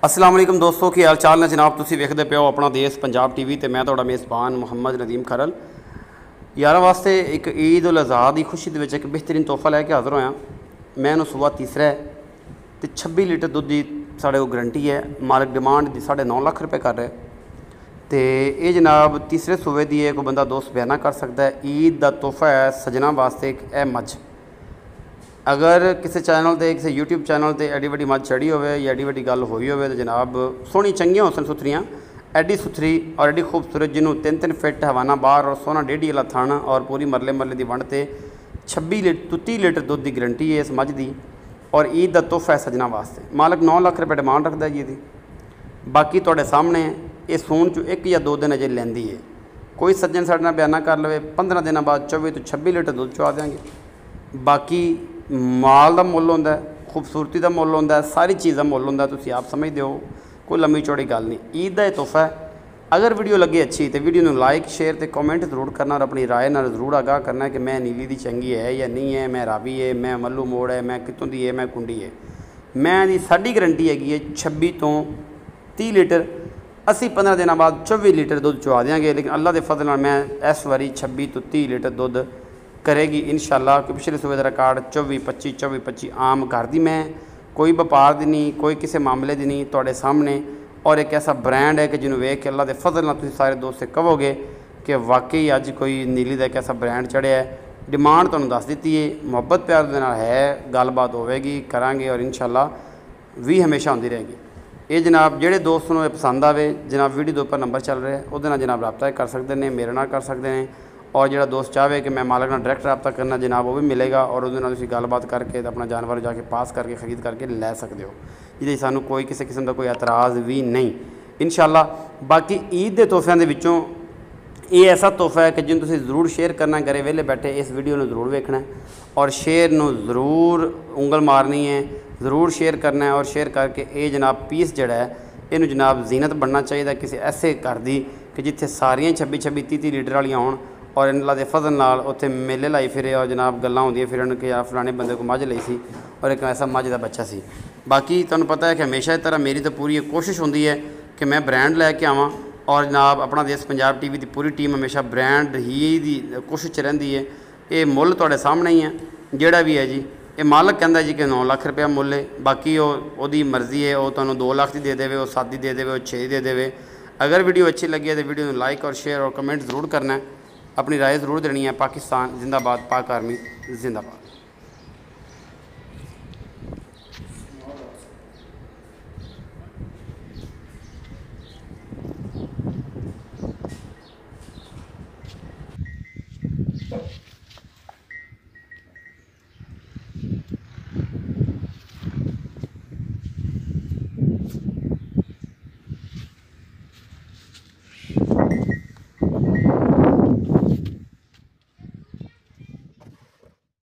अस्सलाम वालेकुम दोस्तों, की हाल चाल ने जनाब। तुसीं वेखदे पे हो अपना देश पंजाब टीवी ते मैं तुहाडा मेज़बान मुहम्मद नदीम खरल। यारां वास्ते एक ईद उल अज़हा की खुशी दे विच एक बेहतरीन तोहफा लैके हाज़र होया। मैं इहनूं सुबह तीसरा है तो 26 लीटर दुध की साढ़े को गारंटी है। मालिक डिमांड 9.5 लाख रुपए कर रहे तो ये जनाब तीसरे सूबे की कोई बंदा दोस्त बयाना कर सकता है। ईद का तोहफा है सजना वास्ते एक मझ। अगर किसी चैनल पर किसी यूट्यूब चैनल पर एडी वड्डी मझ चढ़ी हो या एडी वड्डी गल हुई हो तो जनाब सोहनी चंगियां होसन सुथरियाँ, एडी सुथरी और एडी खूबसूरत जिन्हों 3-3 फिट हवाना बार और सोना 1.5 वाला थाना और पूरी मरले मरले की वंड से 26 लीटर तो 30 लीटर दुध की गारंटी है इस मझ की। और ईद का तोहफा है सजना वास्ते। मालिक 9 लाख रुपये डिमांड रखता जी दी। बाकी तुहाडे सामने ये सून चो 1 या 2 दिन अजे लैंदी है। कोई सज्जन साडे नाल बयाना कर लवे 15 दिन बाद 24 तो 26 लीटर दुध चुआ देंगे। बाकी माल का मुल होंदा है, खूबसूरती का मुल होंदा है, सारी चीज़ का मुल होंदा है। तुसीं आप समझते हो, कोई लम्बी चौड़ी गल नहीं। ईद का तोहफा है। अगर वीडियो लगे अच्छी तो वीडियो में लाइक शेयर तो कमेंट जरूर करना और अपनी राय नाल जरूर आगाह करना कि मैं नीली दी चंगी है या नहीं है, मैं रावी है, मैं मल्लू मोड़ है, मैं कितों दी है, मैं कुंडी है। मैं दी साडी गारंटी हैगी है 26 तो 30 लीटर। असी 15 दिन बाद 24 लीटर दुध चुआ देंगे। लेकिन अल्लाह के फजल नाल मैं इस बारी 26 तो 30 लीटर दुध करेगी इंशाअल्लाह। कि पिछले सूबे का रिकॉर्ड 24-25 आम घर दी मैं, कोई व्यापार दी नहीं, कोई किसी मामले दी नहीं, तुहाडे सामने। और एक ऐसा ब्रांड है कि जिन्होंने वेख के अल्लाह के फजल नाल तुसीं सारे दोस्त कहोगे कि वाकई अज कोई नीली का एक ऐसा ब्रांड चढ़िया है। डिमांड तुहानूं दस दी है, मुहब्बत प्यार दे नाल है, गलबात होवेगी, करांगे और इंशाअल्लाह भी हमेशा होंदी रहेगी। ये जनाब जेड़े दोस्त नूं पसंद आवे जनाब वीडियो के उपर नंबर चल रहा है उहदे नाल जनाब रब्ता कर सकते हैं, मेरे नाल कर सकते हैं। और जो दोस्त चाहे कि मैं मालिक नाल डायरैक्ट रब्ता करना जनाब वो भी मिलेगा और उहदे नाल तुसीं गलबात करके अपना जानवर जाके पास करके खरीद करके लै सकते हो। जिहदे सानूं कोई किसी किस्म का कोई एतराज़ भी नहीं इंशाअल्लाह। बाकी ईद के तोहफिਆਂ ਦੇ ਵਿੱਚੋਂ ये ऐसा तोहफा है कि जिन्होंने तुसीं जरूर शेयर करना, घरे वेले बैठे इस वीडियो में जरूर वेखना है और शेयर में जरूर उंगल मारनी है, ज़रूर शेयर करना है। और शेयर करके ये जनाब पीस जड़ा है इनू जनाब जीनत बनना चाहिए किसी ऐसे घर की कि जिथे सारियां 26-30 लीटर वालियां होण और अल्लाह के फजल नाल उत्थे मेले लाई फिरे और जनाब गल्लां होंदियां फिरन कि यार फलाने बंदे को मझ लई सी और एक ऐसा मझ का बच्चा सी। बाकी तुहानूं पता है कि हमेशा इस तरह मेरी तो पूरी कोशिश होंदी है कि मैं ब्रांड लैके आवां और जनाब अपना देश पंजाब टीवी की पूरी टीम हमेशा ब्रांड ही दी कोशिश च रहिंदी है। ये मुल तुहाडे सामने ही है जिहड़ा भी है जी। ये मालिक कहता जी कि 9 लाख रुपया मुल है। बाकी वो मर्जी है, वो तुहानूं 2 लाख की दे देवे, वो 7 की दे देवे, वो 6 दे देवे। अगर वीडियो अच्छी लगी है तो वीडियो में लाइक और शेयर और कमेंट जरूर करना है, अपनी राय जरूर देनी है। पाकिस्तान जिंदाबाद, पाक आर्मी जिंदाबाद।